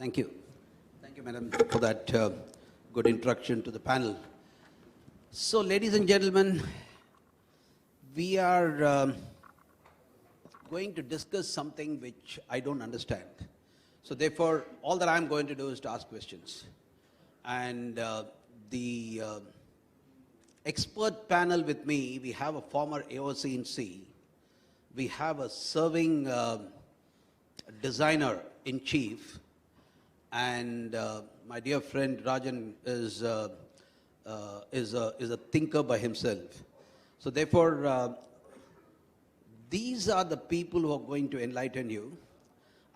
Thank you. Thank you, madam, for that good introduction to the panel. So, ladies and gentlemen, we are going to discuss something which I don't understand. So, therefore, all that I'm going to do is to ask questions. And the expert panel with me, we have a former AOC in C, we have a serving designer in chief, and my dear friend Rajan is a thinker by himself. So therefore, these are the people who are going to enlighten you,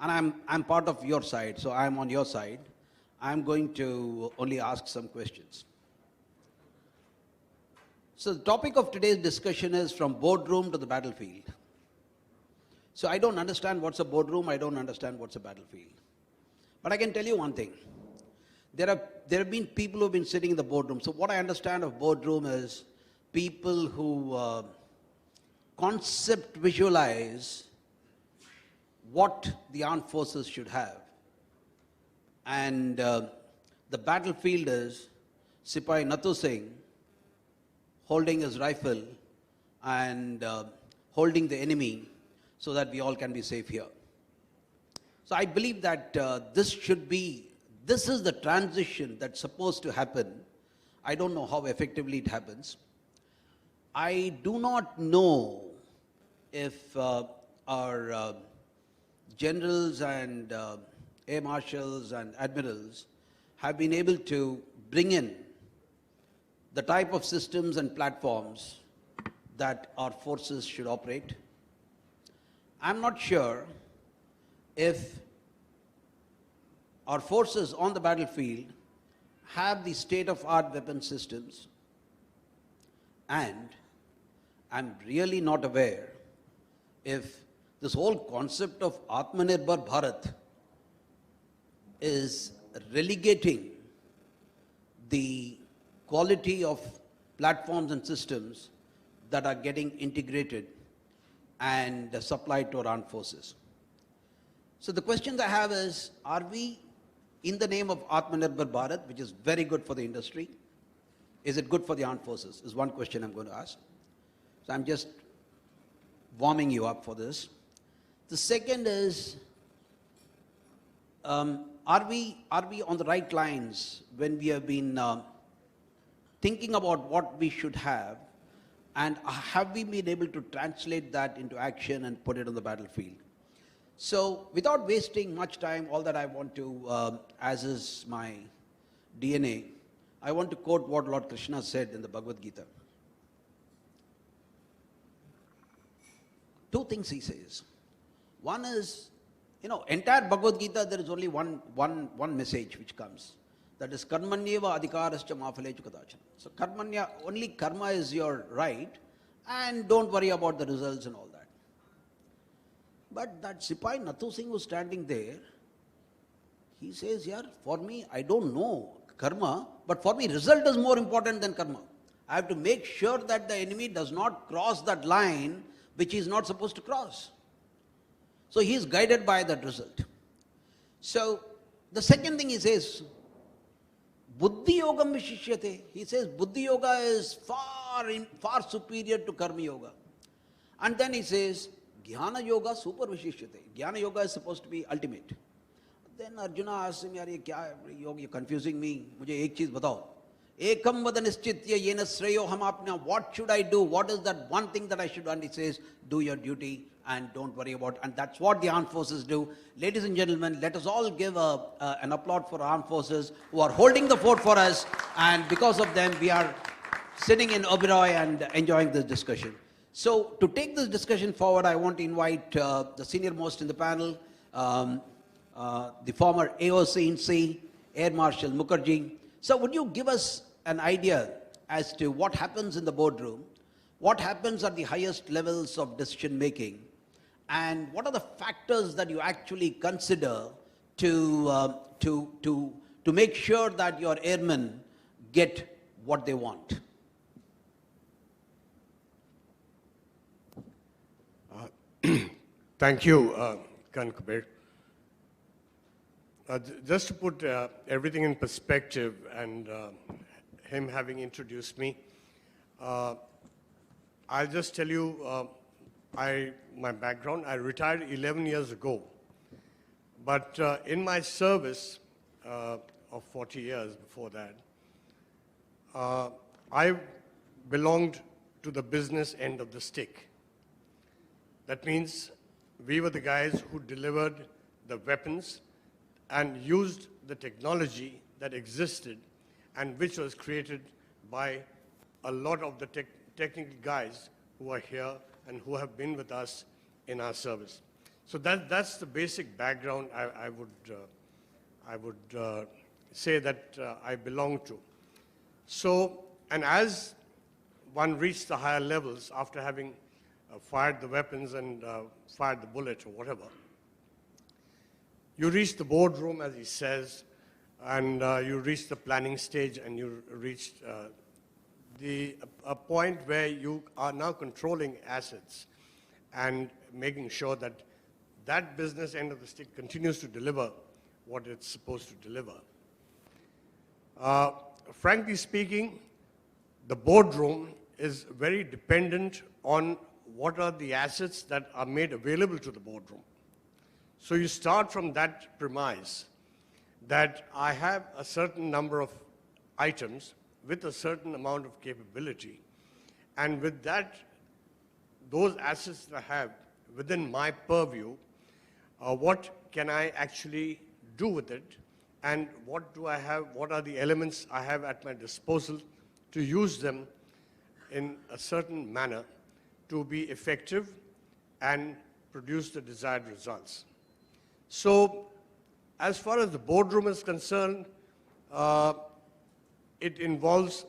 and I'm part of your side, so I'm on your side. I'm going to only ask some questions. So the topic of today's discussion is from boardroom to the battlefield. So I don't understand what's a boardroom, I don't understand what's a battlefield. But I can tell you one thing. There have been people who have been sitting in the boardroom. So what I understand of boardroom is people who concept visualize what the armed forces should have. And the battlefield is Sipai Nathu Singh holding his rifle and holding the enemy so that we all can be safe here. So I believe that this is the transition that's supposed to happen. I don't know how effectively it happens. I do not know if our generals and air marshals and admirals have been able to bring in the type of systems and platforms that our forces should operate. I'm not sure if our forces on the battlefield have the state-of-art weapon systems, and I'm really not aware if this whole concept of Atmanirbhar Bharat is relegating the quality of platforms and systems that are getting integrated and supplied to our armed forces. So the questions I have is, are we in the name of Atmanirbhar Bharat, which is very good for the industry, is it good for the armed forces? Is one question I'm going to ask. So I'm just warming you up for this. The second is, are we on the right lines when we have been thinking about what we should have, and have we been able to translate that into action and put it on the battlefield? So without wasting much time, all that I want to, as is my DNA, I want to quote what Lord Krishna said in the Bhagavad Gita. Two things he says. One is, entire Bhagavad Gita, there is only one message which comes. That is, karmanyeva adhikarascha mafalechu kadachana. So karmanya, only karma is your right, and don't worry about the results and all that. But that Sipai Nathu Singh was standing there, he says, yeah, for me, I don't know karma, but for me, result is more important than karma. I have to make sure that the enemy does not cross that line which he is not supposed to cross. So he is guided by that result. So the second thing he says, Buddhi Yogam Vishishyate. He says Buddhi Yoga is far superior to Karma Yoga. And then he says, Jnana Yoga Super Vishishyate. Jnana Yoga is supposed to be ultimate. Then Arjuna asks him, Yaar, ye kya yoga, you're confusing me. Mujhe ek cheez batao. Ekam vada nischitya yena sreyo ham apna. What should I do? What is that one thing that I should do? And he says, do your duty and don't worry about it. And that's what the armed forces do. Ladies and gentlemen, let us all give an applaud for armed forces who are holding the fort for us. And because of them, we are sitting in Oberoi and enjoying this discussion. So to take this discussion forward, I want to invite the senior most in the panel, the former AOC in C, Air Marshal Mukerji. So would you give us an idea as to what happens in the boardroom, what happens at the highest levels of decision making, and what are the factors that you actually consider to make sure that your airmen get what they want? Thank you, Kuber. Just to put everything in perspective and him having introduced me, I'll just tell you my background. I retired 11 years ago. But in my service of 40 years before that, I belonged to the business end of the stick. That means we were the guys who delivered the weapons and used the technology that existed and which was created by a lot of the technical guys who are here and who have been with us in our service. So that's the basic background I would say that I belong to. So, and as one reached the higher levels after having fired the weapons and fired the bullet or whatever, you reach the boardroom, as he says, and you reach the planning stage, and you reach a point where you are now controlling assets and making sure that that business end of the stick continues to deliver what it's supposed to deliver. Frankly speaking, the boardroom is very dependent on what are the assets that are made available to the boardroom. So you start from that premise that I have a certain number of items with a certain amount of capability, and with that, those assets that I have within my purview, what can I actually do with it, and what do I have, what are the elements I have at my disposal to use them in a certain manner to be effective and produce the desired results. So, as far as the boardroom is concerned, it involves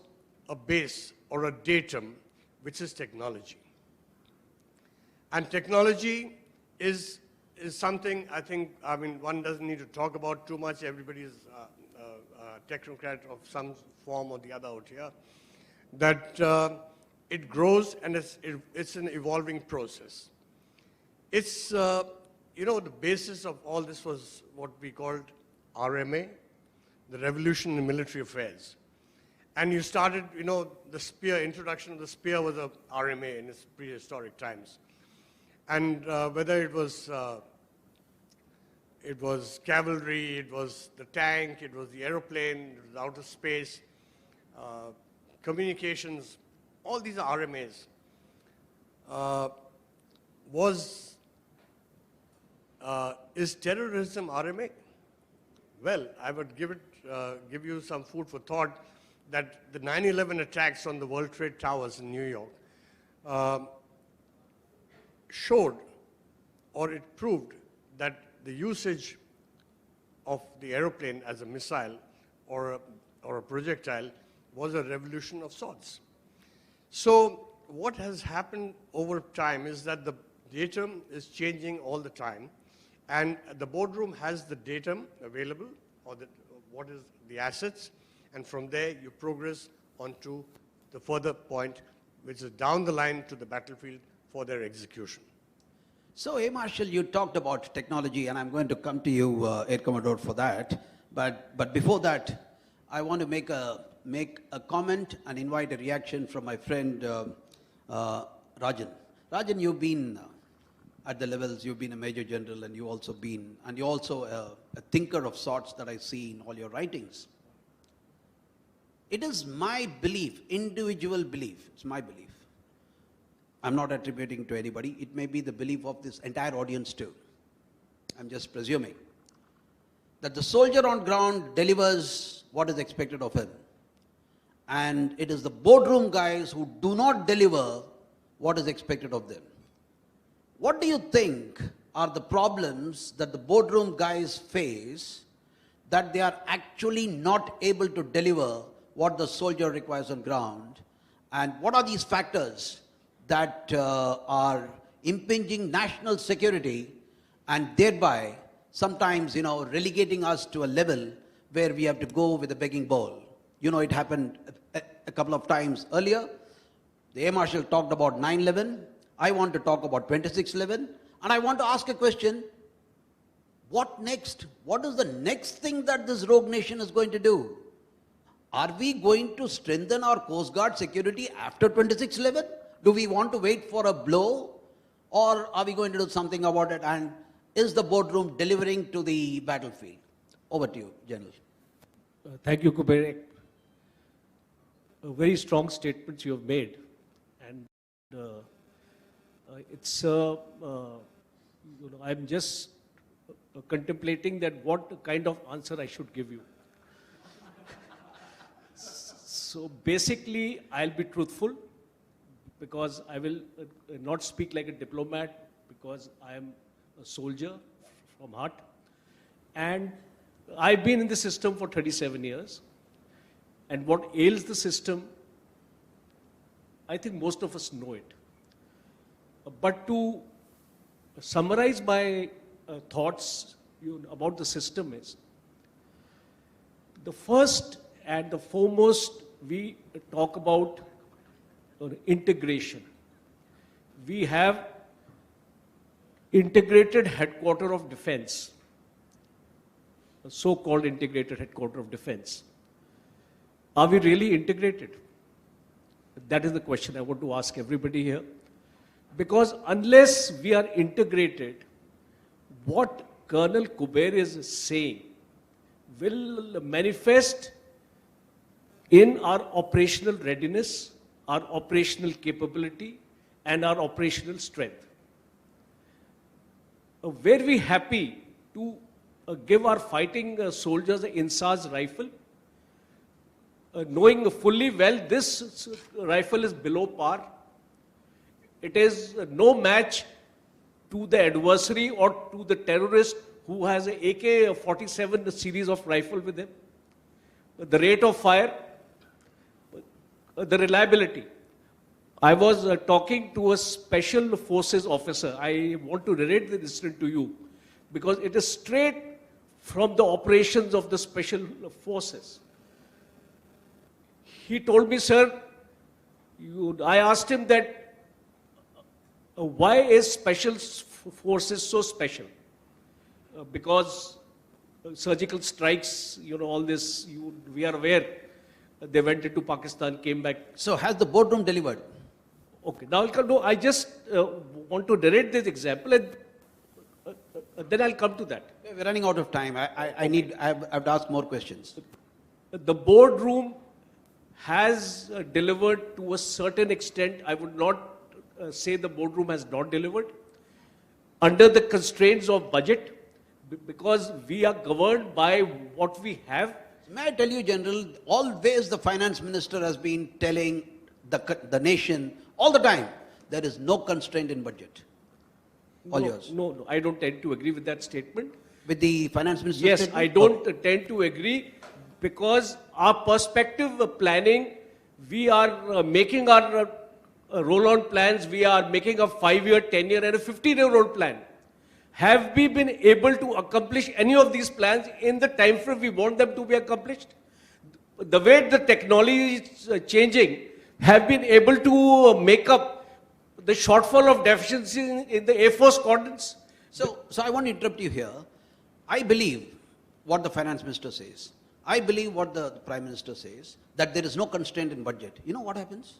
a base or a datum, which is technology. And technology is something one doesn't need to talk about too much. Everybody is a technocrat of some form or the other out here. That it grows and it's an evolving process. It's, the basis of all this was what we called RMA, the Revolution in Military Affairs. And you started, the spear, introduction of the spear was a RMA in its prehistoric times. And whether it was cavalry, it was the tank, it was the aeroplane, it was outer space, communications, all these are RMAs. Is terrorism RMA? Well, I would give you some food for thought that the 9/11 attacks on the World Trade Towers in New York showed, or it proved, that the usage of the aeroplane as a missile or a projectile was a revolution of sorts. So what has happened over time is that the datum is changing all the time, and the boardroom has the datum available, or what is the assets, and from there you progress onto the further point, which is down the line to the battlefield for their execution. So, Marshal, you talked about technology, and I'm going to come to you, Air Commodore, for that. But before that, I want to make a comment and invite a reaction from my friend Rajan. Rajan, you've been at the levels, you've been a major general, and you're also a thinker of sorts that I see in all your writings. It is my belief, individual belief, it's my belief. I'm not attributing to anybody. It may be the belief of this entire audience too. I'm just presuming that the soldier on ground delivers what is expected of him. And it is the boardroom guys who do not deliver what is expected of them. What do you think are the problems that the boardroom guys face that they are actually not able to deliver what the soldier requires on ground? And what are these factors that are impinging national security and thereby sometimes, relegating us to a level where we have to go with a begging bowl? It happened a couple of times earlier. The Air Marshal talked about 9/11. I want to talk about 26/11. And I want to ask a question. What next? What is the next thing that this rogue nation is going to do? Are we going to strengthen our Coast Guard security after 26/11? Do we want to wait for a blow? Or are we going to do something about it? And is the boardroom delivering to the battlefield? Over to you, General. Thank you, Kuber. Very strong statements you have made. And I'm just contemplating that what kind of answer I should give you. So basically, I'll be truthful because I will not speak like a diplomat because I am a soldier from heart. And I've been in the system for 37 years. And what ails the system, I think most of us know it. But to summarize my thoughts about the system is, the first and the foremost, we talk about integration. We have integrated headquarter of defense, a so-called integrated headquarter of defense. Are we really integrated? That is the question I want to ask everybody here. Because unless we are integrated, what Colonel Kuber is saying will manifest in our operational readiness, our operational capability, and our operational strength. Were we happy to give our fighting soldiers an INSAS rifle, knowing fully well this rifle is below par? It is no match to the adversary or to the terrorist who has an AK-47 series of rifle with him. The rate of fire, the reliability. I was talking to a special forces officer. I want to narrate this incident to you because it is straight from the operations of the special forces. He told me, sir, I asked him that, why is special forces so special? Because surgical strikes, all this, we are aware. They went into Pakistan, came back. So has the boardroom delivered? Okay, now I'll come. No, I just want to narrate this example and then I'll come to that. We're running out of time. I have to ask more questions. The boardroom has delivered to a certain extent. I would not say the boardroom has not delivered under the constraints of budget because we are governed by what we have. May I tell you, General, always the finance minister has been telling the nation all the time, there is no constraint in budget. All yours. No, I don't tend to agree with that statement. With the finance minister? Yes, statement? I don't tend to agree because our perspective planning, we are making our roll-on plans, we are making a 5-year, 10-year and a 15-year old plan. Have we been able to accomplish any of these plans in the time frame we want them to be accomplished? The way the technology is changing, have been able to make up the shortfall of deficiency in the Air Force quadrants? So I want to interrupt you here. I believe what the finance minister says. I believe what the prime minister says, that there is no constraint in budget. You know what happens?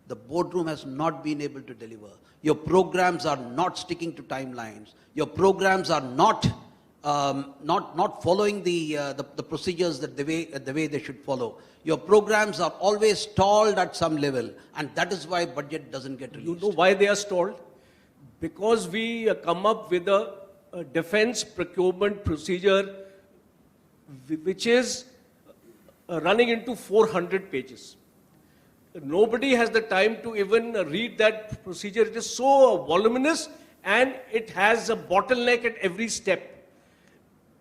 The boardroom has not been able to deliver. Your programs are not sticking to timelines. Your programs are not following the procedures that the way they should follow. Your programs are always stalled at some level, and that is why budget doesn't get released. You know why they are stalled? Because we come up with a defense procurement procedure which is running into 400 pages. Nobody has the time to even read that procedure. It is so voluminous and it has a bottleneck at every step.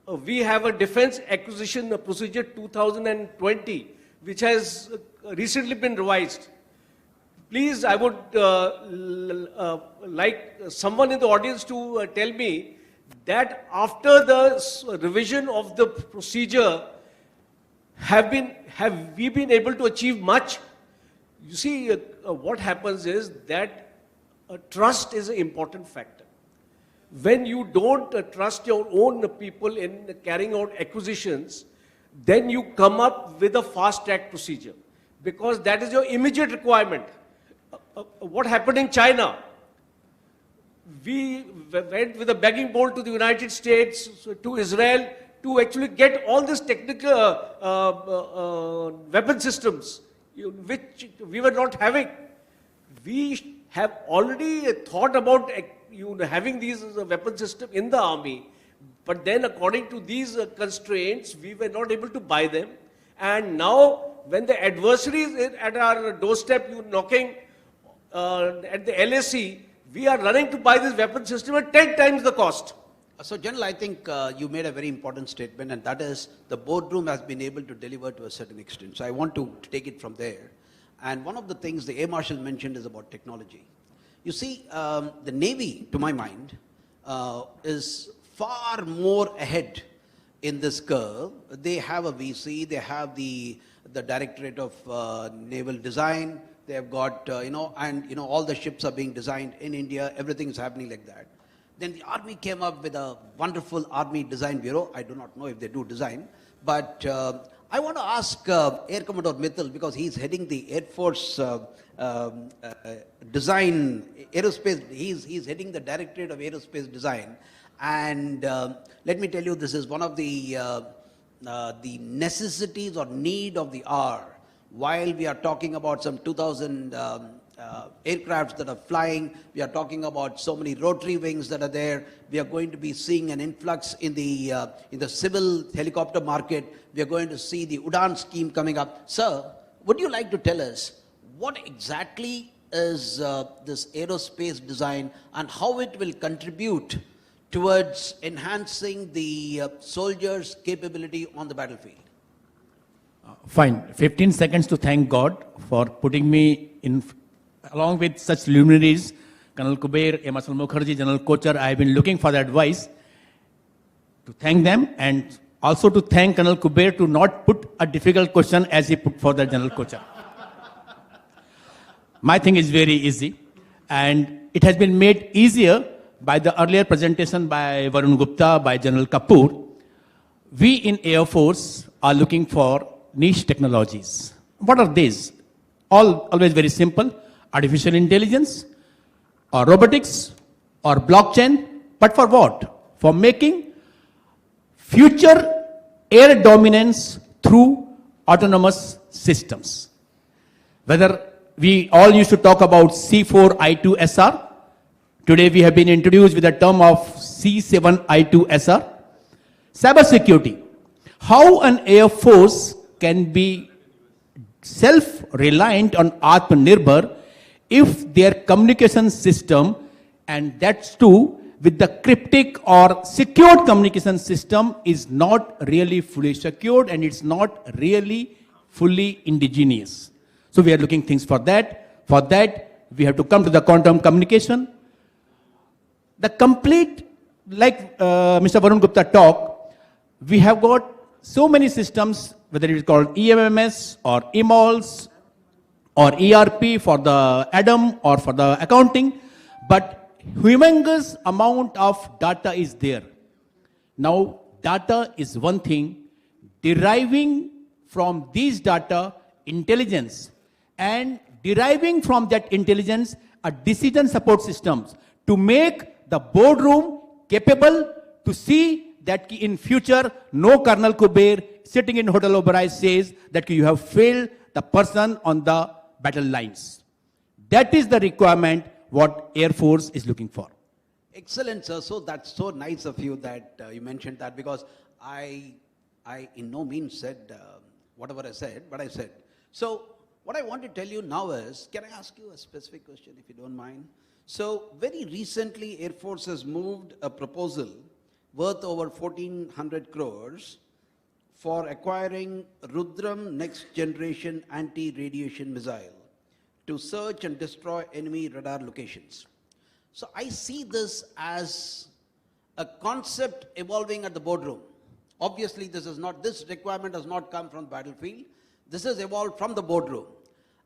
We have a defense acquisition procedure 2020, which has recently been revised. Please, I would like someone in the audience to tell me that after the revision of the procedure, have we been able to achieve much? You see, what happens is that trust is an important factor. when you don't trust your own people in carrying out acquisitions, then you come up with a fast track procedure, because that is your immediate requirement. What happened in China? We went with a begging bowl to the United States, to Israel, to actually get all these technical weapon systems, which we were not having. We have already thought about having these weapon systems in the army, but then according to these constraints, we were not able to buy them. And now, when the adversary is at our doorstep, you knocking at the LAC, we are running to buy this weapon system at 10 times the cost. So, General, I think you made a very important statement, and that is the boardroom has been able to deliver to a certain extent. So, I want to take it from there. And one of the things the Air Marshal mentioned is about technology. You see, the Navy, to my mind, is far more ahead in this curve. They have a VC, they have the Directorate of Naval Design, they have got, all the ships are being designed in India, everything is happening like that. Then the Army came up with a wonderful Army Design Bureau. I do not know if they do design, but I want to ask Air Commodore Mittal, because he's heading the Air Force Design, Aerospace, he's heading the Directorate of Aerospace Design. And let me tell you, this is one of the necessities or need of the hour. While we are talking about some 2,000 aircrafts that are flying, we are talking about so many rotary wings that are there. We are going to be seeing an influx in the civil helicopter market. We are going to see the UDAN scheme coming up. Sir, would you like to tell us what exactly is this aerospace design and how it will contribute towards enhancing the soldiers' capability on the battlefield? Fine. 15 seconds to thank God for putting me in, along with such luminaries, Colonel Kuber, Marshal Mukerji, General Kochhar. I have been looking for the advice to thank them, and also to thank Colonel Kuber to not put a difficult question as he put for the General Kochhar. My thing is very easy, and it has been made easier by the earlier presentation by Varun Gupta, by General Kapoor. We in Air Force are looking for niche technologies. What are these? Always very simple. Artificial intelligence, or robotics, or blockchain. But for what? For making future air dominance through autonomous systems. Whether we all used to talk about C4I2SR. Today we have been introduced with the term of C7I2SR. Cybersecurity. How an Air Force can be self-reliant on Atmanirbhar if their communication system, and that's too with the cryptic or secured communication system, is not really fully secured and it's not really fully indigenous. So we are looking things for that. For that, we have to come to the quantum communication. The complete, like Mr. Varun Gupta talked, we have got so many systems, whether it is called EMMS or EMOLS or ERP for the ADAM or for the accounting, but humongous amount of data is there. Now, data is one thing, deriving from these data intelligence, and deriving from that intelligence a decision support systems to make the boardroom capable to see that in future no Colonel Kuber sitting in Hotel Oberoi says that you have failed the person on the battle lines. That is the requirement what Air Force is looking for. Excellent, sir. So that's so nice of you that you mentioned that, because I in no means said whatever I said, but I said. So what I want to tell you now is, can I ask you a specific question if you don't mind? So very recently Air Force has moved a proposal worth over 1,400 crores for acquiring Rudram next generation anti-radiation missile to search and destroy enemy radar locations. So I see this as a concept evolving at the boardroom. Obviously this requirement has not come from the battlefield. This has evolved from the boardroom.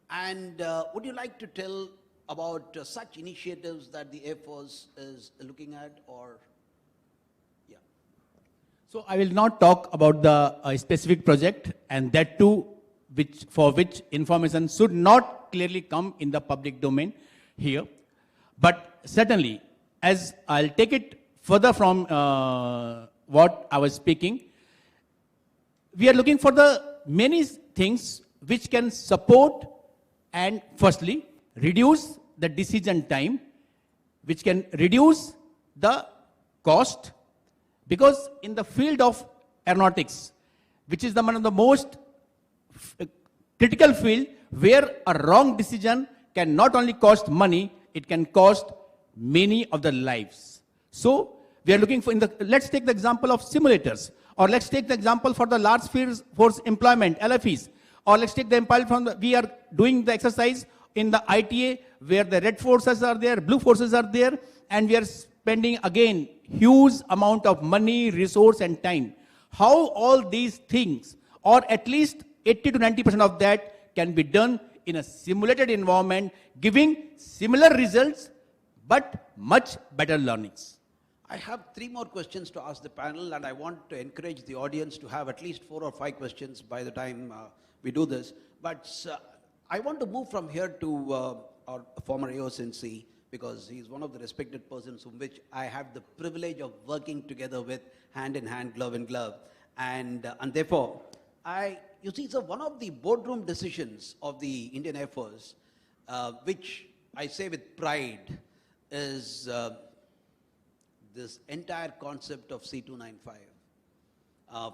And would you like to tell about such initiatives that the Air Force is looking at, or? Yeah. So I will not talk about the specific project, and that too, for which information should not clearly come in the public domain here. But certainly, as I'll take it further from what I was speaking, we are looking for the many things which can support and firstly reduce the decision time, which can reduce the cost, because in the field of aeronautics, which is one of the most critical field, where a wrong decision can not only cost money, it can cost many of the lives. So we are looking for, let's take the example of simulators, or let's take the example for the large force employment, LFEs, or let's take the example from we are doing the exercise in the ITA, where the red forces are there, blue forces are there, and we are spending again huge amount of money, resource and time. How all these things, or at least 80 to 90% of that, can be done in a simulated environment, giving similar results, but much better learnings. I have 3 more questions to ask the panel, and I want to encourage the audience to have at least 4 or 5 questions by the time we do this. But I want to move from here to our former AOC, because he is one of the respected persons whom which I have the privilege of working together with, hand in hand, glove in glove. And therefore, you see, so one of the boardroom decisions of the Indian Air Force, which I say with pride, is this entire concept of C295.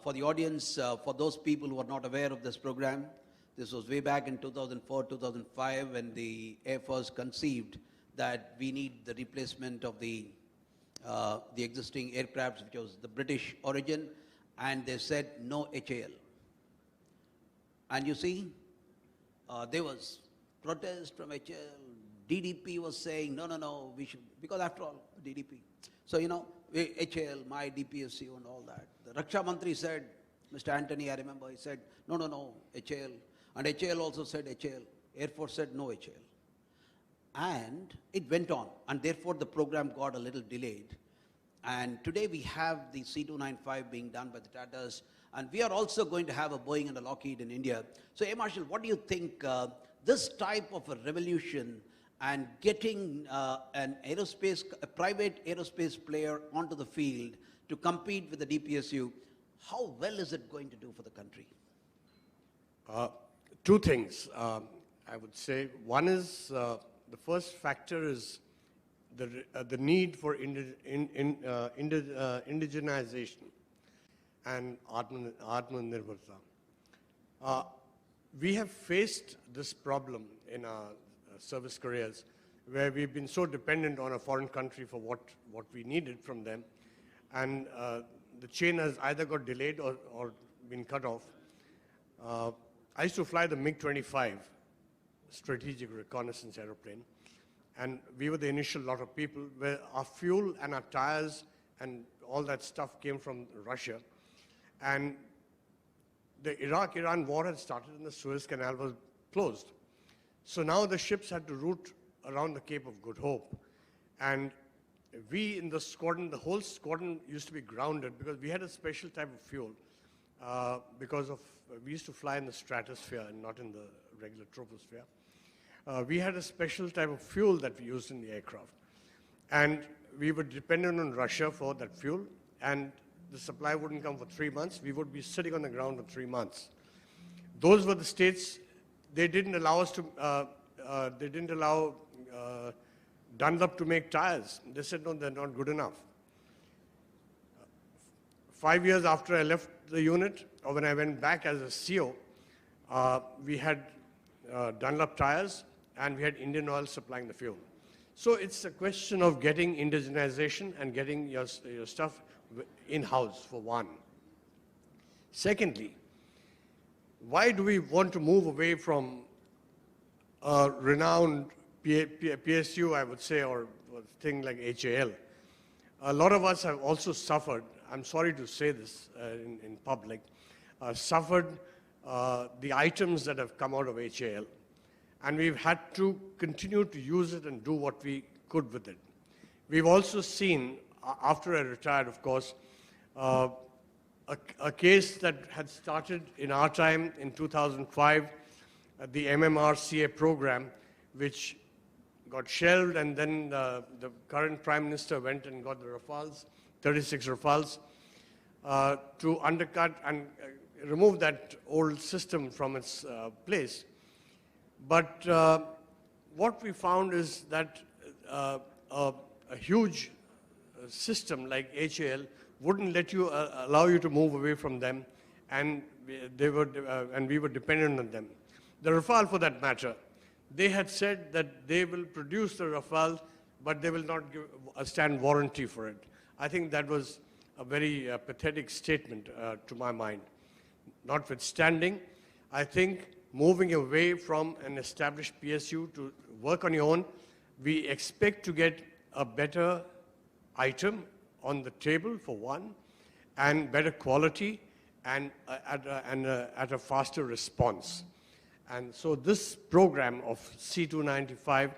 For the audience, for those people who are not aware of this program, this was way back in 2004, 2005, when the Air Force conceived that we need the replacement of the existing aircrafts, which was the British origin, and they said no HAL. And you see, there was protest from HAL. DDP was saying, no, we should, because after all, DDP. So, HAL, my DPSU and all that. The Raksha Mantri said, Mr. Antony, I remember, he said, no, HAL. And HAL also said HAL. Air Force said no HAL. And it went on. And therefore, the program got a little delayed. And today we have the C295 being done by the Tatas. And we are also going to have a Boeing and a Lockheed in India. So, Marshal, what do you think this type of a revolution and getting a private aerospace player onto the field to compete with the DPSU, how well is it going to do for the country? 2 things, I would say. One is, the first factor is the need for indigenization and Atmanirbharta. We have faced this problem in our service careers, where we've been so dependent on a foreign country for what we needed from them, and the chain has either got delayed or been cut off. I used to fly the MiG-25, strategic reconnaissance aeroplane, and we were the initial lot of people where our fuel and our tires and all that stuff came from Russia, and the Iraq-Iran war had started and the Suez Canal was closed. So now the ships had to route around the Cape of Good Hope, and we in the squadron, the whole squadron used to be grounded because we had a special type of fuel because of, we used to fly in the stratosphere and not in the regular troposphere. We had a special type of fuel that we used in the aircraft. And we were dependent on Russia for that fuel, and the supply wouldn't come for 3 months. We would be sitting on the ground for 3 months. Those were the states, they didn't allow us to, they didn't allow Dunlop to make tires. They said, no, they're not good enough. 5 years after I left the unit, or when I went back as a CO, we had Dunlop tires, and we had Indian Oil supplying the fuel. So it's a question of getting indigenization and getting your stuff in-house, for one. Secondly, why do we want to move away from a renowned PSU, I would say, or a thing like HAL? A lot of us have also suffered, I'm sorry to say this in public, suffered the items that have come out of HAL. and we've had to continue to use it and do what we could with it. We've also seen, after I retired, of course, a case that had started in our time in 2005, the MMRCA program, which got shelved, and then the current Prime Minister went and got the Rafales, 36 Rafales, to undercut and remove that old system from its place. But what we found is that a huge system like HAL wouldn't let you allow you to move away from them, and we were dependent on them. The Rafale, for that matter, they had said that they will produce the Rafale, but they will not give a stand warranty for it. I think that was a very pathetic statement to my mind. Notwithstanding, I think moving away from an established PSU to work on your own, we expect to get a better item on the table, for one, and better quality, and at a faster response. And so this program of C295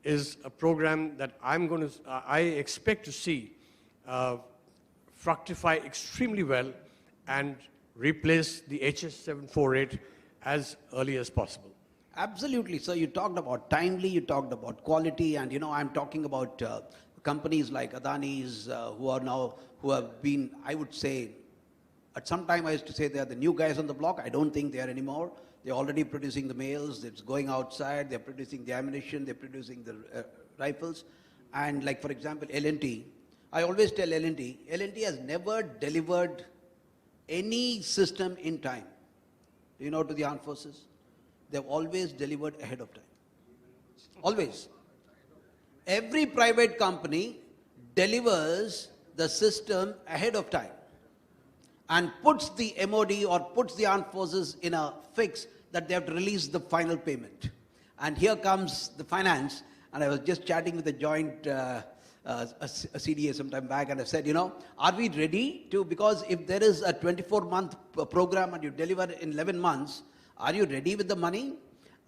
is a program that I expect to see fructify extremely well and replace the HS748 as early as possible. Absolutely. So you talked about timely, you talked about quality, and I'm talking about companies like Adani's who have been, I would say, at some time I used to say they are the new guys on the block. I don't think they are anymore. They're already producing the mails, it's going outside, they're producing the ammunition, they're producing the rifles. And like, for example, L&T, I always tell L&T has never delivered any system in time, to the armed forces. They've always delivered ahead of time. Always. Every private company delivers the system ahead of time and puts the MOD or puts the armed forces in a fix that they have to release the final payment. And here comes the finance, and I was just chatting with a joint a CDA some time back, and I said, are we ready to, because if there is a 24-month program and you deliver in 11 months, are you ready with the money?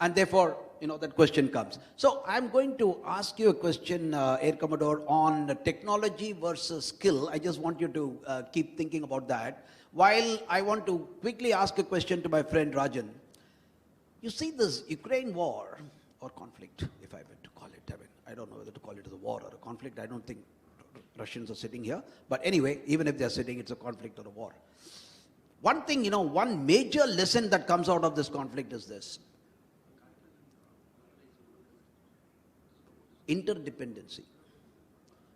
And therefore, that question comes. So I'm going to ask you a question, Air Commodore, on technology versus skill. I just want you to keep thinking about that. While I want to quickly ask a question to my friend Rajan. You see this Ukraine war, or conflict, if I were to call it. I don't know whether to call it a war or a conflict. I don't think Russians are sitting here. But anyway, even if they're sitting, it's a conflict or a war. One thing, one major lesson that comes out of this conflict is this. Interdependency.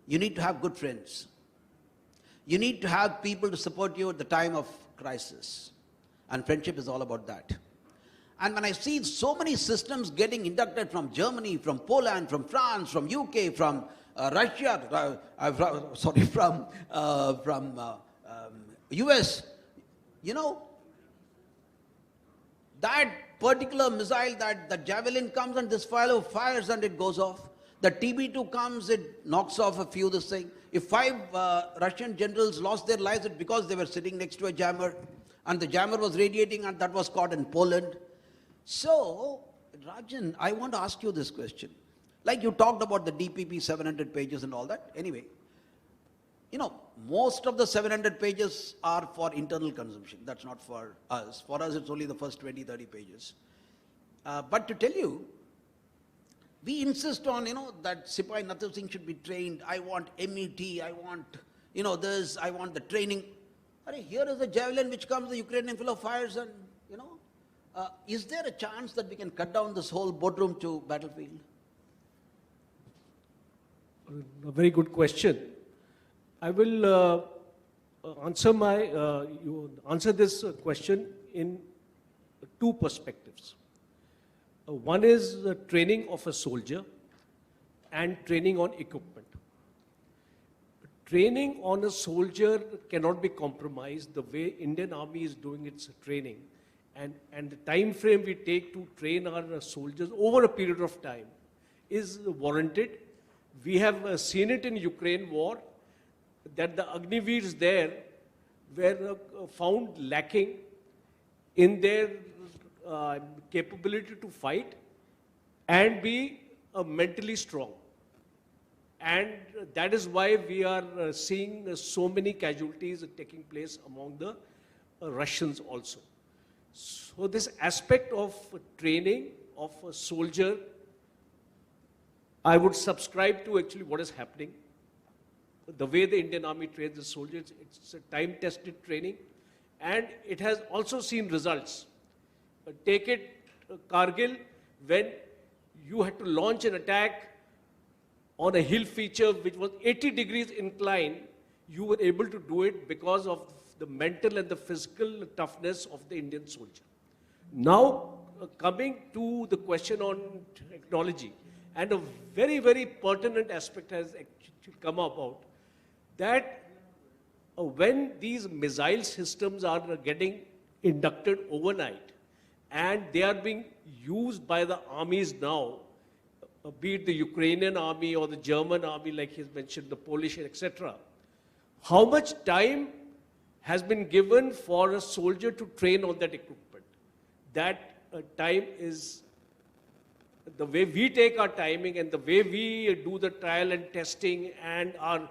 You need to have good friends. You need to have people to support you at the time of crisis. And friendship is all about that. And when I see so many systems getting inducted from Germany, from Poland, from France, from UK, from Russia, from US, that particular missile, that javelin comes and this fellow fires and it goes off. The TB2 comes, it knocks off a few this thing. If 5 Russian generals lost their lives, it's because they were sitting next to a jammer, and the jammer was radiating, and that was caught in Poland. So, Rajan, I want to ask you this question. Like you talked about the DPP 700 pages and all that. Anyway, most of the 700 pages are for internal consumption. That's not for us. For us, it's only the first 20, 30 pages. But to tell you, we insist on, that Sipai Nathur Singh should be trained. I want MET, I want, this, I want the training. Here is a javelin which comes, the Ukrainian fellow fires and, is there a chance that we can cut down this whole boardroom to battlefield? A very good question. I will answer this question in 2 perspectives. One is the training of a soldier and training on equipment. Training on a soldier cannot be compromised the way Indian Army is doing its training. And the time frame we take to train our soldiers over a period of time is warranted. We have seen it in Ukraine war that the Agniveers there were found lacking in their capability to fight and be mentally strong. And that is why we are seeing so many casualties taking place among the Russians also. So this aspect of training of a soldier, I would subscribe to actually what is happening. The way the Indian Army trains the soldiers, it's a time-tested training, and it has also seen results. Take it, Kargil, when you had to launch an attack on a hill feature which was 80 degrees incline, you were able to do it because of the mental and the physical toughness of the Indian soldier. Now, coming to the question on technology, and a very, very pertinent aspect has actually come about, that when these missile systems are getting inducted overnight, and they are being used by the armies now, be it the Ukrainian army or the German army, like he's mentioned, the Polish, etc. How much time has been given for a soldier to train on that equipment? That time is the way we take our timing and the way we do the trial and testing and our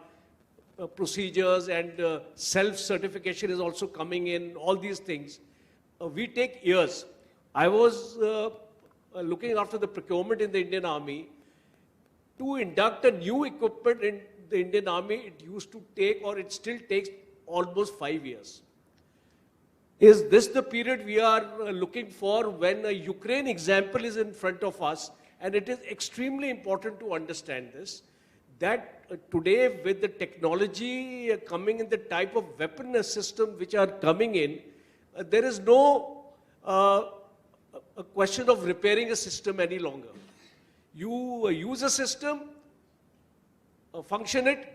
procedures and self-certification is also coming in, all these things. We take years. I was looking after the procurement in the Indian Army. To induct a new equipment in the Indian Army, it used to take, or it still takes, almost 5 years. Is this the period we are looking for when a Ukraine example is in front of us? And it is extremely important to understand this, that today with the technology coming in, the type of weapon system which are coming in, there is no a question of repairing a system any longer. You use a system, function it,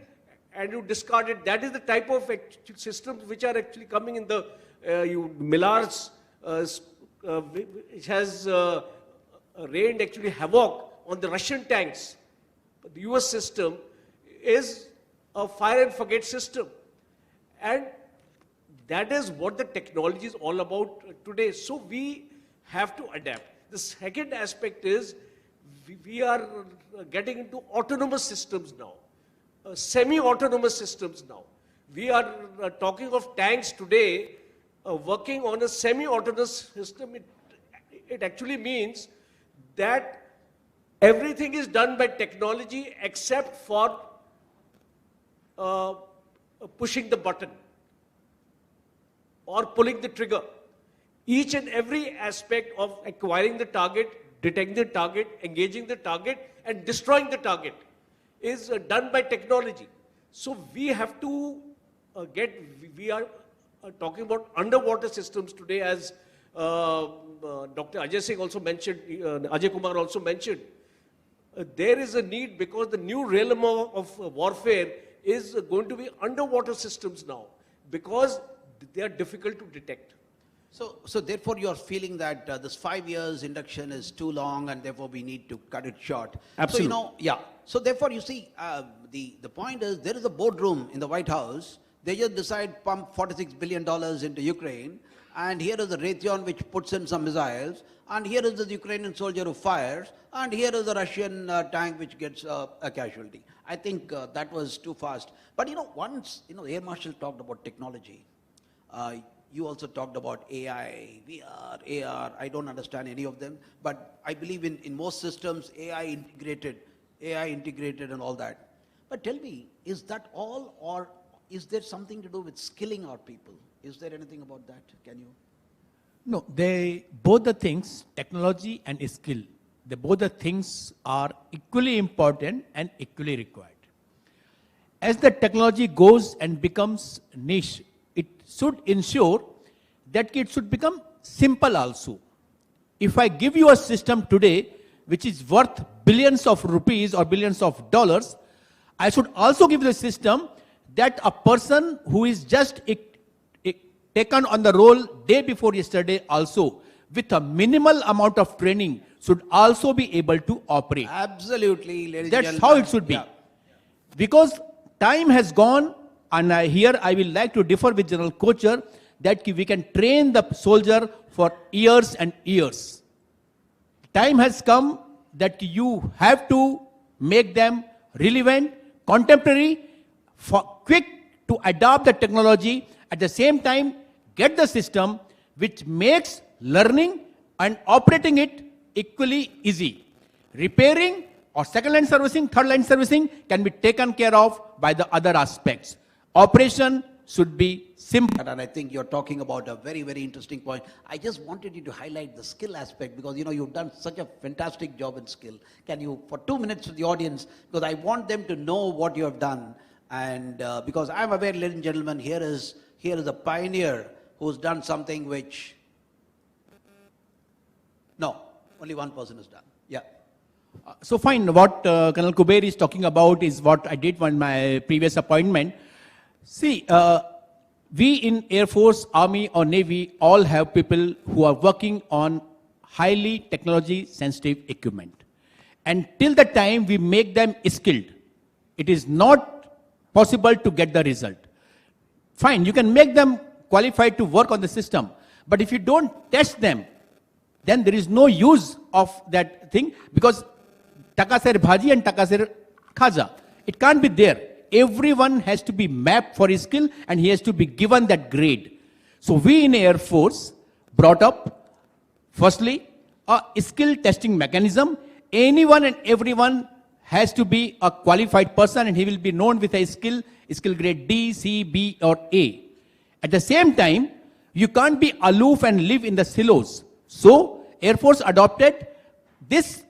and you discard it. That is the type of systems which are actually coming in the Millar's, which has rained actually havoc on the Russian tanks. The US system is a fire and forget system. And that is what the technology is all about today. So we have to adapt. The second aspect is we are getting into autonomous systems now, semi-autonomous systems now. We are talking of tanks today working on a semi-autonomous system. It actually means that everything is done by technology except for pushing the button or pulling the trigger. Each and every aspect of acquiring the target, detecting the target, engaging the target, and destroying the target is done by technology. So we have to we are talking about underwater systems today, as Dr. Ajay Singh also mentioned, Ajay Kumar also mentioned. There is a need because the new realm of warfare is going to be underwater systems now because they are difficult to detect. So therefore you are feeling that this 5 years induction is too long and therefore we need to cut it short. Absolutely. So, yeah. So therefore you see, the point is there is a boardroom in the White House. They just decide pump $46 billion into Ukraine, and here is the Raytheon which puts in some missiles, and here is the Ukrainian soldier who fires, and here is the Russian tank which gets a casualty. I think that was too fast. But once, Air Marshal talked about technology. You also talked about AI, VR, AR. I don't understand any of them, but I believe in most systems, AI integrated and all that. But tell me, is that all, or is there something to do with skilling our people? Is there anything about that? Can you? No, both the things, technology and skill, both the things are equally important and equally required. As the technology goes and becomes niche, it should ensure that it should become simple also. If I give you a system today which is worth billions of rupees or billions of dollars, I should also give the system that a person who is just taken on the role day before yesterday also with a minimal amount of training should also be able to operate. Absolutely, ladies and That's gentlemen. how it should be. Yeah. Because time has gone, and here I will like to differ with General Kochhar that we can train the soldier for years and years. Time has come that you have to make them relevant, contemporary, quick to adopt the technology, at the same time get the system which makes learning and operating it equally easy. Repairing or second line servicing, third line servicing can be taken care of by the other aspects. Operation should be simple. And I think you're talking about a very, very interesting point. I just wanted you to highlight the skill aspect because, you know, you've done such a fantastic job in skill. Can you, for 2 minutes to the audience, because I want them to know what you have done. And because I'm aware, ladies and gentlemen, here is a pioneer who's done something which, no, only one person has done. Yeah. So fine, what Colonel Kuber is talking about is what I did on my previous appointment. See, we in Air Force, Army or Navy all have people who are working on highly technology sensitive equipment. And till the time we make them skilled, it is not possible to get the result. Fine, you can make them qualified to work on the system, but if you don't test them, then there is no use of that thing, because Takasir Bhaji and Takasir Khaja, it can't be there. Everyone has to be mapped for his skill and he has to be given that grade. So we in Air Force brought up, firstly, a skill testing mechanism. Anyone and everyone has to be a qualified person and he will be known with a skill grade D, C, B or A. At the same time, you can't be aloof and live in the silos. So Air Force adopted this.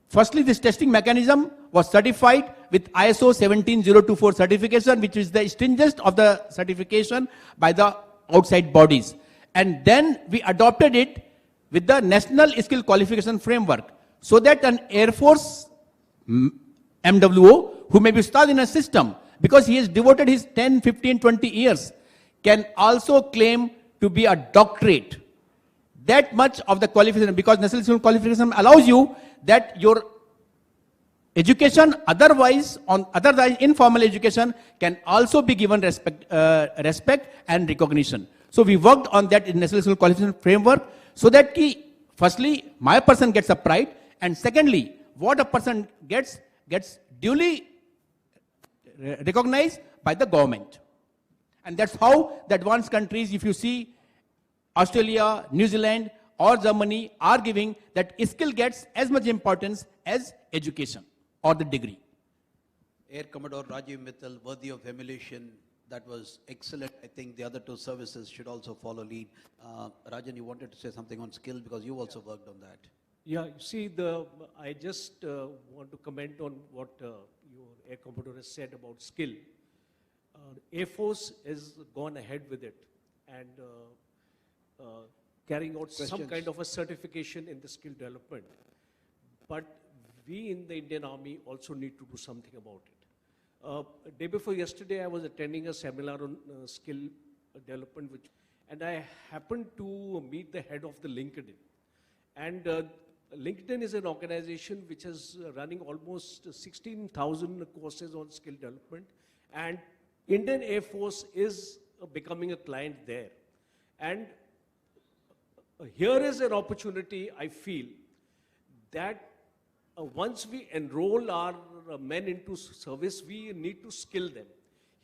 Firstly, this testing mechanism was certified with ISO 17024 certification, which is the stringent of the certification by the outside bodies. And then we adopted it with the National Skill Qualification Framework, so that an Air Force MWO, who may be installed in a system, because he has devoted his 10, 15, 20 years, can also claim to be a doctorate. That much of the qualification, because National Skill Qualification allows you that your education, otherwise informal education, can also be given respect and recognition. So we worked on that in National Skill Qualification Framework, so that firstly, my person gets a pride, and secondly, what a person gets duly recognized by the government. And that's how the advanced countries, if you see Australia, New Zealand or Germany, are giving that skill gets as much importance as education or the degree. Air Commodore Rajiv Mittal, worthy of emulation. That was excellent. I think the other two services should also follow lead. Rajan, you wanted to say something on skill because you also worked on that. Yeah, you see, I just want to comment on what your Air Commodore has said about skill. Air Force has gone ahead with it and carrying out some kind of a certification in the skill development. But we in the Indian Army also need to do something about it. Day before yesterday, I was attending a seminar on skill development, and I happened to meet the head of the LinkedIn. And LinkedIn is an organization which is running almost 16,000 courses on skill development, and Indian Air Force is becoming a client there. And here is an opportunity, I feel, that once we enroll our men into service, we need to skill them.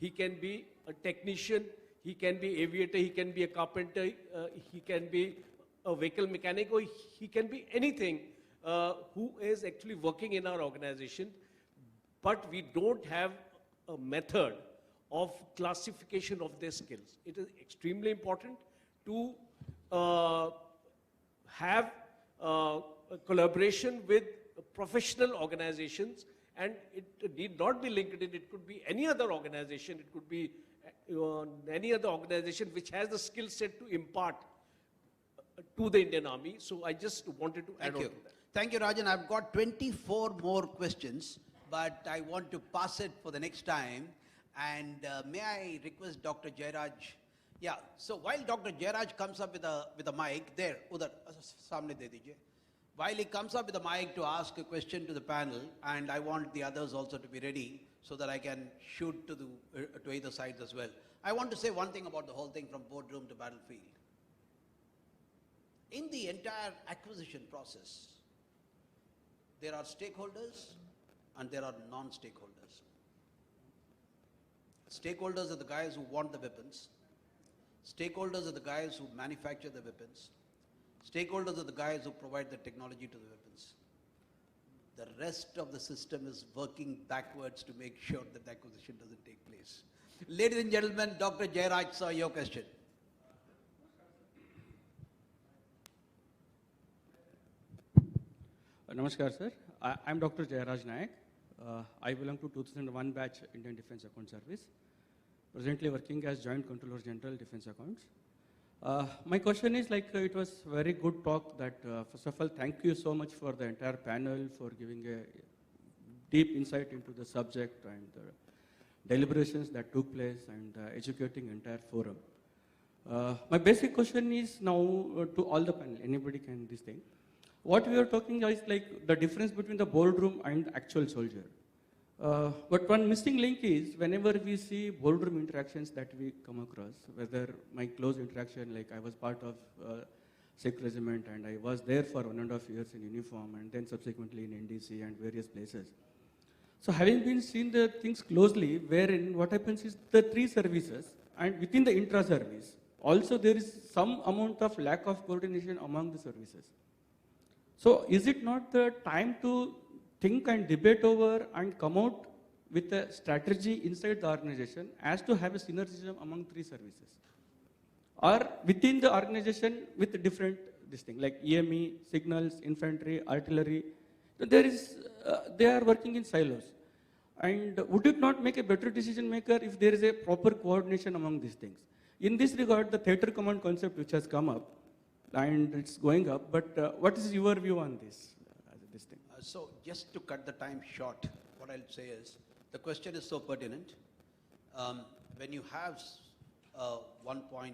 He can be a technician, he can be aviator, he can be a carpenter, he can be a vehicle mechanic, or he can be anything who is actually working in our organization. But we don't have a method of classification of their skills. It is extremely important to have a collaboration with professional organizations, and it need not be LinkedIn, it could be any other organization, it could be any other organization which has the skill set to impart to the Indian Army. So I just wanted to add on to that. Thank you, Rajan. I've got 24 more questions, but I want to pass it for the next time. And may I request Dr. Jairaj? Yeah, so while Dr. Jairaj comes up with a mic, there, udhar, samne de dijiye. While he comes up with a mic to ask a question to the panel, and I want the others also to be ready so that I can shoot to either sides as well. I want to say one thing about the whole thing from boardroom to battlefield. In the entire acquisition process, there are stakeholders and there are non-stakeholders. Stakeholders are the guys who want the weapons. Stakeholders are the guys who manufacture the weapons. Stakeholders are the guys who provide the technology to the weapons. The rest of the system is working backwards to make sure that the acquisition doesn't take place. Ladies and gentlemen, Dr. Jairaj, sir, your question. Namaskar, sir. I'm Dr. Jairaj Nayak. I belong to 2001 batch Indian Defence Account Service. Presently working as Joint Controller General Defence Accounts. My question is it was very good talk that first of all, thank you so much for the entire panel for giving a deep insight into the subject and the deliberations that took place and educating entire forum. My basic question is now to all the panel, anybody can this thing. What we are talking is the difference between the boardroom and the actual soldier. But one missing link is whenever we see boardroom interactions that we come across, whether my close interaction, I was part of Sikh regiment and I was there for 1.5 years in uniform and then subsequently in NDC and various places. So having been seen the things closely, wherein what happens is the three services and within the intra-service, also there is some amount of lack of coordination among the services. So is it not the time to think and debate over and come out with a strategy inside the organization as to have a synergism among three services? Or within the organization with different this thing, like EME, signals, infantry, artillery, they are working in silos. And would it not make a better decision maker if there is a proper coordination among these things? In this regard, the theater command concept which has come up, and it's going up, but what is your view on this thing? So just to cut the time short, what I'll say is, the question is so pertinent. When you have 1.2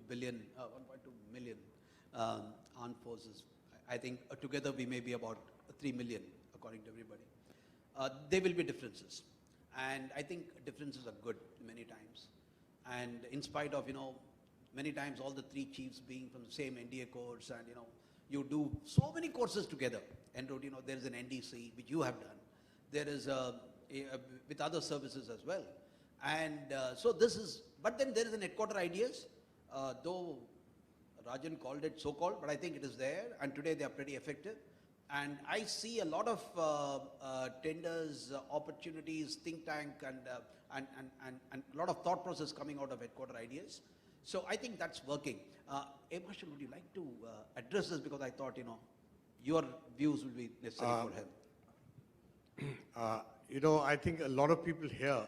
million armed forces, I think together we may be about 3 million, according to everybody. There will be differences. And I think differences are good many times. And in spite of, many times all the three chiefs being from the same NDA course and, you do so many courses together. And, there is an NDC, which you have done. There is with other services as well. And so this is, but then there is an headquarter ideas, though Rajan called it so-called, but I think it is there. And today they are pretty effective. And I see a lot of tenders, opportunities, think tank, and a lot of thought process coming out of headquarter ideas. So I think that's working. Marshal, would you like to address this? Because I thought, your views will be necessary for him. I think a lot of people here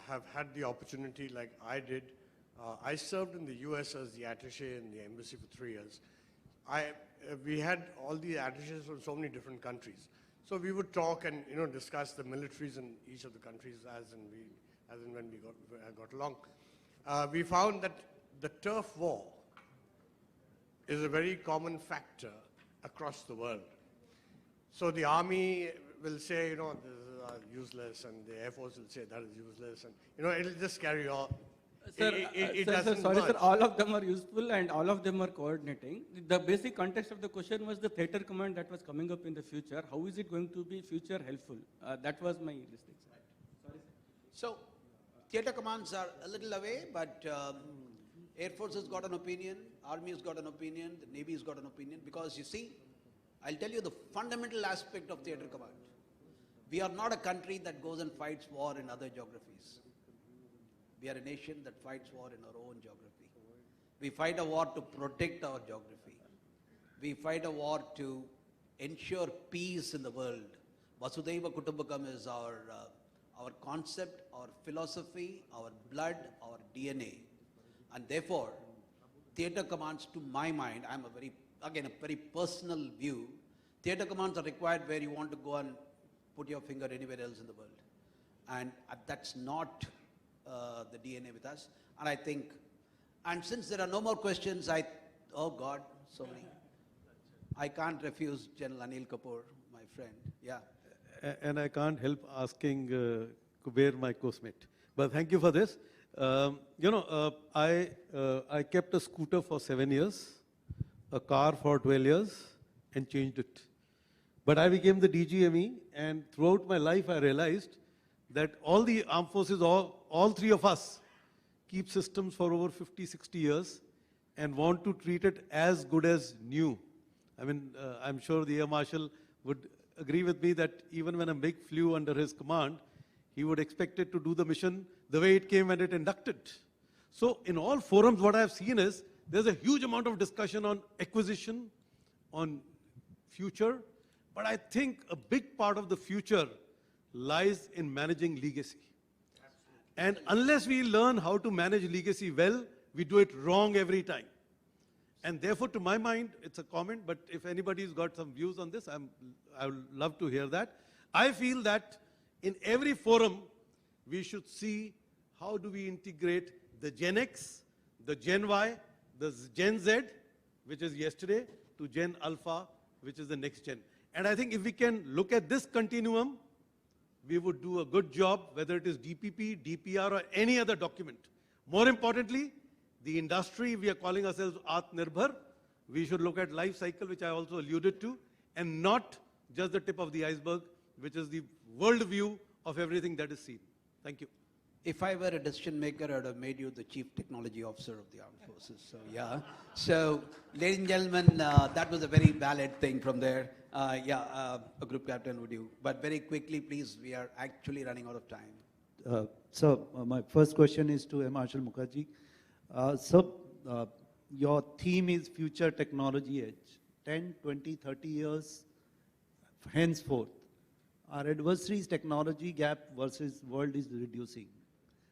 have had the opportunity, like I did. I served in the US as the attaché in the embassy for 3 years. We had all the attachés from so many different countries. So we would talk and discuss the militaries in each of the countries as and when we got along. We found that the turf war is a very common factor across the world. So the army will say, this is useless, and the Air Force will say that is useless, and it'll just carry on. Sir, all of them are useful and all of them are coordinating. The basic context of the question was the theater command that was coming up in the future. How is it going to be future helpful? That was my listing. Sorry, sir. So, theater commands are a little away, but Air Force has got an opinion, Army has got an opinion, the Navy has got an opinion, because you see, I'll tell you the fundamental aspect of theater command. We are not a country that goes and fights war in other geographies. We are a nation that fights war in our own geography. We fight a war to protect our geography. We fight a war to ensure peace in the world. Vasudhaiva Kutumbakam is our concept, our philosophy, our blood, our DNA. And therefore, theater commands, to my mind, a very personal view, theater commands are required where you want to go and put your finger anywhere else in the world. And that's not the DNA with us. And I think, and since there are no more questions, oh God, so many. I can't refuse General Anil Kapoor, my friend. Yeah. And I can't help asking Kuber, my co-mate. But thank you for this. I kept a scooter for 7 years, a car for 12 years, and changed it. But I became the DGME, and throughout my life I realized that all the armed forces, all three of us, keep systems for over 50, 60 years and want to treat it as good as new. I mean, I'm sure the Air Marshal would agree with me that even when a MiG flew under his command, he would expect it to do the mission the way it came when it inducted. So in all forums, what I've seen is there's a huge amount of discussion on acquisition, on future, but I think a big part of the future lies in managing legacy. And unless we learn how to manage legacy well, we do it wrong every time. And therefore, to my mind, it's a comment, but if anybody's got some views on this, I would love to hear that. I feel that in every forum, we should see how do we integrate the Gen X, the Gen Y, the Gen Z, which is yesterday, to Gen Alpha, which is the next gen. And I think if we can look at this continuum, we would do a good job, whether it is DPP, DPR, or any other document. More importantly, the industry, we are calling ourselves Atmanirbhar. We should look at life cycle, which I also alluded to, and not just the tip of the iceberg, which is the world view of everything that is seen. Thank you. If I were a decision maker, I would have made you the Chief Technology Officer of the Armed Forces. So, yeah. So, ladies and gentlemen, that was a very valid thing from there. A group captain would you. But very quickly, please, we are actually running out of time. My first question is to Marshal Mukerji. Your theme is future technology edge. 10, 20, 30 years henceforth, our adversary's technology gap versus world is reducing.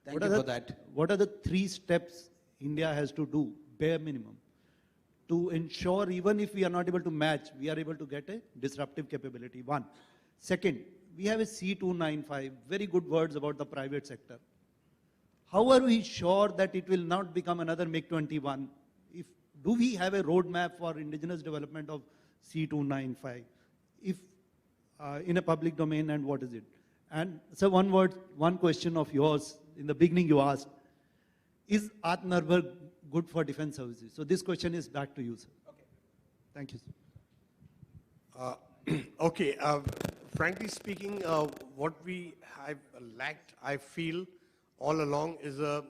Thank you for that. What are the 3 steps India has to do, bare minimum, to ensure even if we are not able to match, we are able to get a disruptive capability? 1. Second, we have a C295, very good words about the private sector. How are we sure that it will not become another MiG-21? Do we have a roadmap for indigenous development of C295? If in a public domain, and what is it? And so one question of yours, in the beginning you asked, is Atmanirbhar good for defense services? So this question is back to you, sir. Okay. Thank you, sir. Okay, frankly speaking, what we have lacked, I feel, all along is a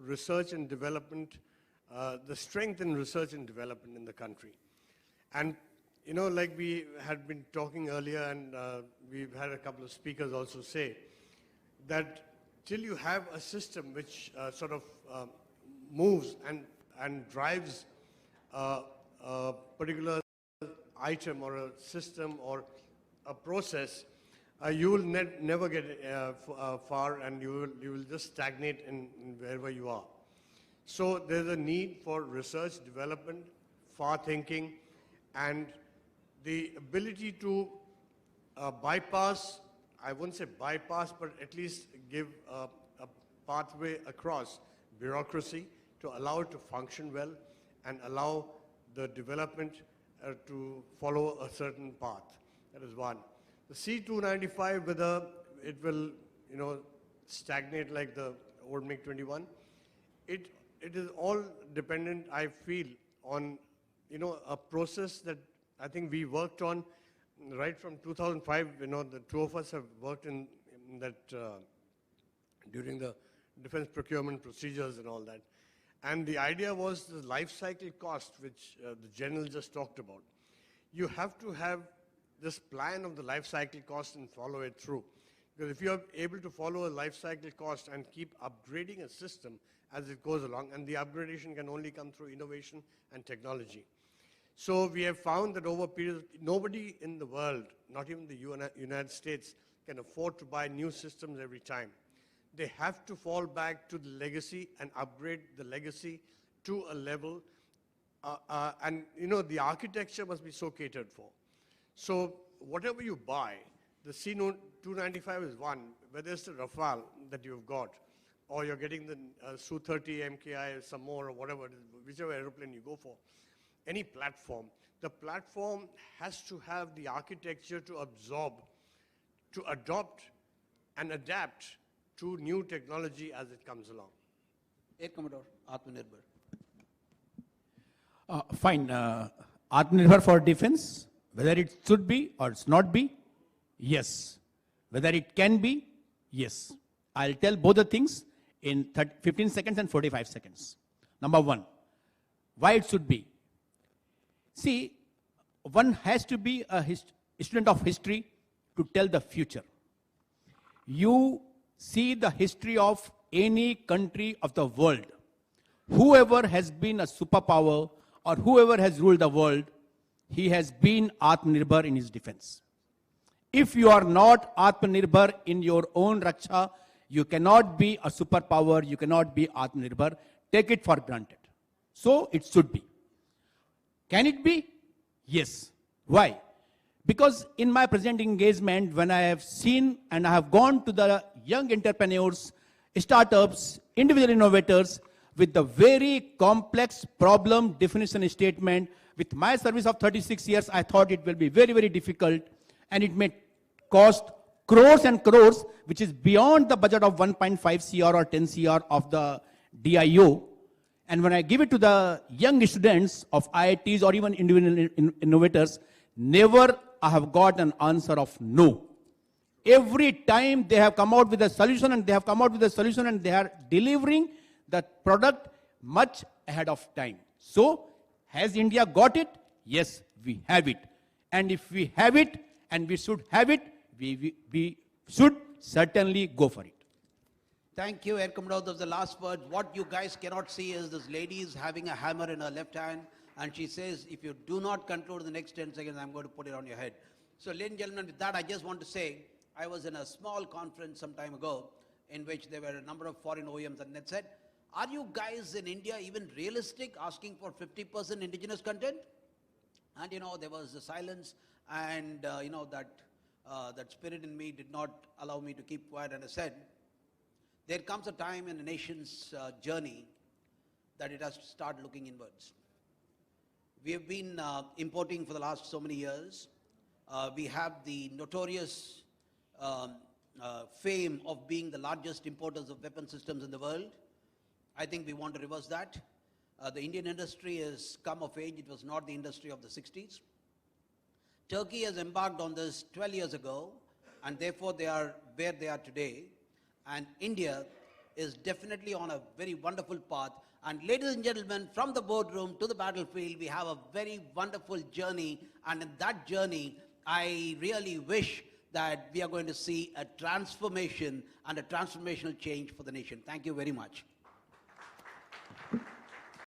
research and development, the strength in research and development in the country. And, you know, like we had been talking earlier, and we've had a couple of speakers also say, that till you have a system which sort of moves and drives a particular item or a system or a process, you will never get far, and you will just stagnate in wherever you are. So there's a need for research, development, far thinking, and the ability to bypass, I wouldn't say bypass, but at least give a pathway across bureaucracy to allow it to function well and allow the development to follow a certain path. That is one. The C295, whether it will, you know, stagnate like the old MiG-21, it is all dependent, I feel, on, you know, a process that I think we worked on right from 2005. You know, the two of us have worked in that during the defense procurement procedures and all that. And the idea was the life cycle cost, which the general just talked about. You have to have this plan of the life cycle cost and follow it through. Because if you are able to follow a life cycle cost and keep upgrading a system as it goes along, and the upgradation can only come through innovation and technology. So we have found that over periods, nobody in the world, not even the United States, can afford to buy new systems every time. They have to fall back to the legacy and upgrade the legacy to a level, and you know, the architecture must be so catered for. So whatever you buy, the C295 is one, whether it's the Rafale that you've got, or you're getting the Su-30 MKI, some more, or whatever it is, whichever aeroplane you go for, any platform, the platform has to have the architecture to absorb, to adopt and adapt to new technology as it comes along. Air Commodore, Atmanirbhar. Fine. Atmanirbhar for defense, Whether it should be or it's not be, yes. Whether it can be, yes. I'll tell both the things in 15 seconds and 45 seconds. Number one, why it should be. See, one has to be a student of history to tell the future. You see the history of any country of the world. Whoever has been a superpower or whoever has ruled the world, he has been Atmanirbhar in his defense. If you are not Atmanirbhar in your own Raksha, you cannot be a superpower, you cannot be Atmanirbhar. Take it for granted. So it should be. Can it be? Yes. Why? Because in my present engagement, when I have seen and I have gone to the young entrepreneurs, startups, individual innovators with the very complex problem definition statement, with my service of 36 years, I thought it will be very, very difficult and it may cost crores and crores, which is beyond the budget of 1.5 CR or 10 CR of the DIO. And when I give it to the young students of IITs or even individual innovators, never I have got an answer of no. Every time they have come out with a solution and they are delivering the product much ahead of time. So, has India got it? Yes, we have it. And if we have it, and we should have it, we should certainly go for it. Thank you, Air Commodore. That was the last word. What you guys cannot see is this lady is having a hammer in her left hand, and she says, if you do not conclude the next 10 seconds, I'm going to put it on your head. So, ladies and gentlemen, with that, I just want to say, I was in a small conference some time ago, in which there were a number of foreign OEMs, and they said, are you guys in India even realistic, asking for 50% indigenous content? And there was a silence, and that spirit in me did not allow me to keep quiet, and I said, there comes a time in a nation's journey that it has to start looking inwards. We have been importing for the last so many years. We have the notorious fame of being the largest importers of weapon systems in the world. I think we want to reverse that. The Indian industry has come of age. It was not the industry of the 60s. Turkey has embarked on this 12 years ago, and therefore they are where they are today. And India is definitely on a very wonderful path. And ladies and gentlemen, from the boardroom to the battlefield, we have a very wonderful journey. And in that journey, I really wish that we are going to see a transformation and a transformational change for the nation. Thank you very much.